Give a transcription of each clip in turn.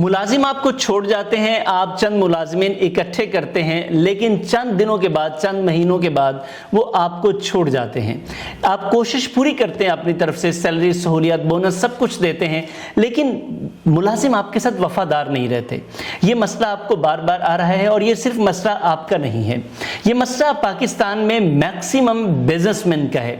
मुलाजिम आपको छोड़ जाते हैं, आप चंद मुलाजिमीन इकट्ठे करते हैं, लेकिन चंद दिनों के बाद, चंद महीनों के बाद वो आपको छोड़ जाते हैं। आप कोशिश पूरी करते हैं अपनी तरफ से, सैलरी, सहूलियत, बोनस सब कुछ देते हैं, लेकिन मुलाजिम आपके साथ वफादार नहीं रहते। ये मसला आपको बार बार आ रहा है और ये सिर्फ मसला आपका नहीं है, ये मसला पाकिस्तान में मैक्सिमम बिजनेसमैन का है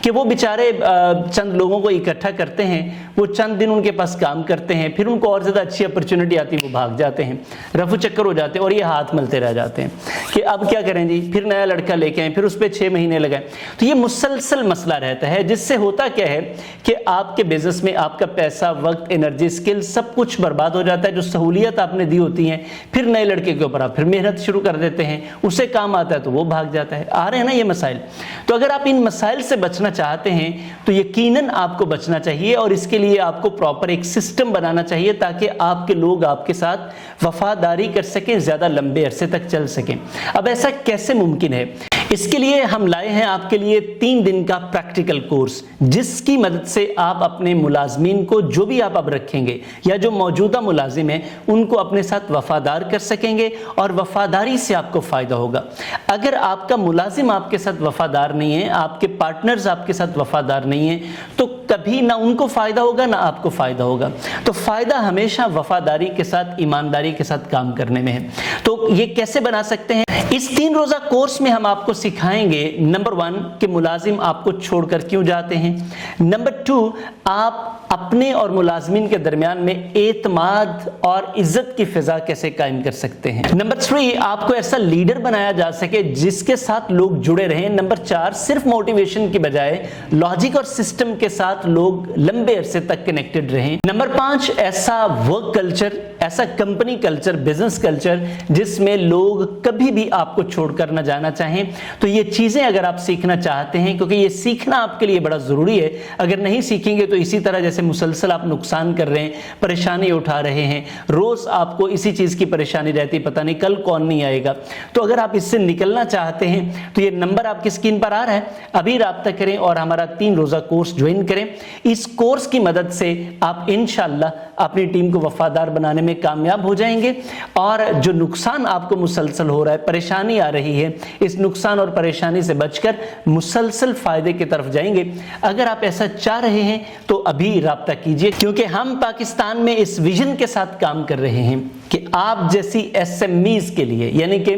कि वो बेचारे चंद लोगों को इकट्ठा करते हैं, वो चंद दिन उनके पास काम करते हैं, फिर उनको और ज़्यादा अच्छी अपॉर्चुनिटी आती है, वो भाग जाते हैं, रफू चक्कर हो जाते हैं और ये हाथ मलते रह जाते हैं कि अब क्या करें जी, फिर नया लड़का लेके आए, फिर उस पर 6 महीने लगाएं। तो ये मुसलसल मसला रहता है, जिससे होता क्या है कि आपके बिजनेस में आपका पैसा, वक्त, एनर्जी, स्किल सब कुछ बर्बाद हो जाता है। जो सहूलियत आपने दी होती है, फिर नए लड़के के ऊपर आप फिर मेहनत शुरू कर देते हैं, उसे काम आता है तो वो भाग जाता है। आ रहे हैं ना ये मसाइल। तो अगर आप इन मसाइल से बचना चाहते हैं तो यकीनन आपको बचना चाहिए और इसके लिए आपको प्रॉपर एक सिस्टम बनाना चाहिए ताकि आपके लोग आपके साथ वफादारी कर सकें, ज़्यादा लंबे अरसे तक चल सकें। अब ऐसा कैसे मुमकिन है? इसके लिए हम लाए हैं आपके लिए 3 दिन का प्रैक्टिकल कोर्स, जिसकी मदद से आप अपने मुलाजमीन को, जो भी आप अब रखेंगे या जो मौजूदा मुलाजिम हैं, उनको अपने साथ वफादार कर सकेंगे और वफादारी से आपको फ़ायदा होगा। अगर आपका मुलाजिम आपके साथ वफादार नहीं है, आपके पार्टनर्स आपके साथ वफादार नहीं है, तो कभी ना उनको फ़ायदा होगा ना आपको फ़ायदा होगा। तो फ़ायदा हमेशा वफादारी के साथ, ईमानदारी के साथ काम करने में है। तो ये कैसे बना सकते हैं? इस 3 रोज़ा कोर्स में हम आपको सिखाएंगे नंबर 1 कि मुलाजिम आपको छोड़कर क्यों जाते हैं, नंबर 2 आप अपने और मुलाजमीन के दरमियान में एतमाद और इज्जत की फिजा कैसे कायम कर सकते हैं, नंबर 3 आपको ऐसा लीडर बनाया जा सके जिसके साथ लोग जुड़े रहें, नंबर 4 सिर्फ मोटिवेशन की बजाय लॉजिक और सिस्टम के साथ लोग लंबे अरसे तक कनेक्टेड रहें, नंबर 5 ऐसा वर्क कल्चर, ऐसा कंपनी कल्चर, बिजनेस कल्चर जिसमें लोग कभी भी आपको छोड़कर न जाना चाहें। तो ये चीजें अगर आप सीखना चाहते हैं, क्योंकि ये सीखना आपके लिए बड़ा जरूरी है, अगर नहीं सीखेंगे तो इसी तरह जैसे मुसलसल आप नुकसान कर रहे हैं, परेशानी उठा रहे हैं, रोज आपको इसी चीज की परेशानी रहती, पता नहीं कल कौन नहीं आएगा। तो अगर आप इससे निकलना चाहते हैं तो ये नंबर आपकी स्क्रीन पर आ रहा है, अभी राब्ता करें और हमारा 3 रोजा कोर्स ज्वाइन करें। इस कोर्स की मदद से आप इंशाअल्लाह अपनी टीम को वफादार बनाने में कामयाब हो जाएंगे और जो नुकसान आपको मुसलसल हो रहा है, परेशानी आ रही है, इस नुकसान और परेशानी से बचकर मुसलसल फायदे की तरफ जाएंगे। अगर आप ऐसा चाह रहे हैं तो अभी राब्ता कीजिए, क्योंकि हम पाकिस्तान में इस विजन के साथ काम कर रहे हैं कि आप जैसी एसएमईज के लिए, यानी कि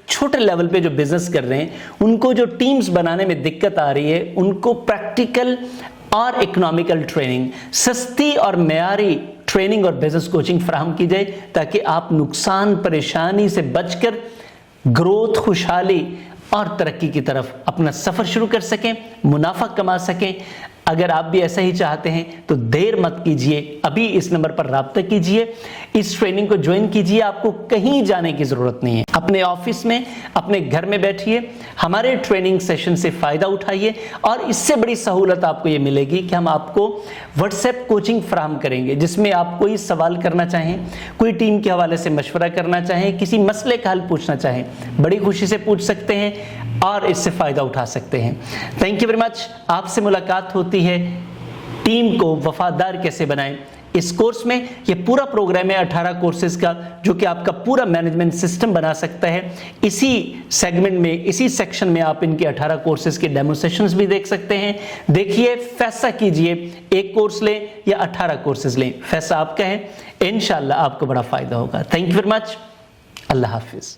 छोटे लेवल पे जो बिजनेस कर रहे हैं, उनको जो टीम्स बनाने में दिक्कत आ रही है, उनको प्रैक्टिकल और इकोनॉमिकल ट्रेनिंग, सस्ती और मेयारी ट्रेनिंग और बिजनेस कोचिंग फराहम की जाए ताकि आप नुकसान, परेशानी से बचकर ग्रोथ, खुशहाली और तरक्की की तरफ अपना सफर शुरू कर सकें, मुनाफा कमा सकें। अगर आप भी ऐसा ही चाहते हैं तो देर मत कीजिए, अभी इस नंबर पर राब्ता कीजिए, इस ट्रेनिंग को ज्वाइन कीजिए। आपको कहीं जाने की जरूरत नहीं है, अपने ऑफिस में, अपने घर में बैठिए, हमारे ट्रेनिंग सेशन से फायदा उठाइए और इससे बड़ी सहूलत आपको ये मिलेगी कि हम आपको व्हाट्सएप कोचिंग फराहम करेंगे, जिसमें आप कोई सवाल करना चाहें, कोई टीम के हवाले से मशवरा करना चाहें, किसी मसले का हल पूछना चाहें, बड़ी खुशी से पूछ सकते हैं और इससे फायदा उठा सकते हैं। Thank you very much. आपसे मुलाकात होती है टीम को वफादार कैसे बनाएं इस कोर्स में। ये पूरा प्रोग्राम है 18 कोर्सेज का, जो कि आपका पूरा मैनेजमेंट सिस्टम बना सकता है। इसी सेगमेंट में, इसी सेक्शन में आप इनके 18 कोर्सेज के डेमो सेशंस भी देख सकते हैं। देखिए, फैसला कीजिए, एक कोर्स लें या 18 कोर्सेज लें, फैसला आपका है। इंशाअल्लाह आपको बड़ा फायदा होगा। Thank you very much. Allah Hafiz.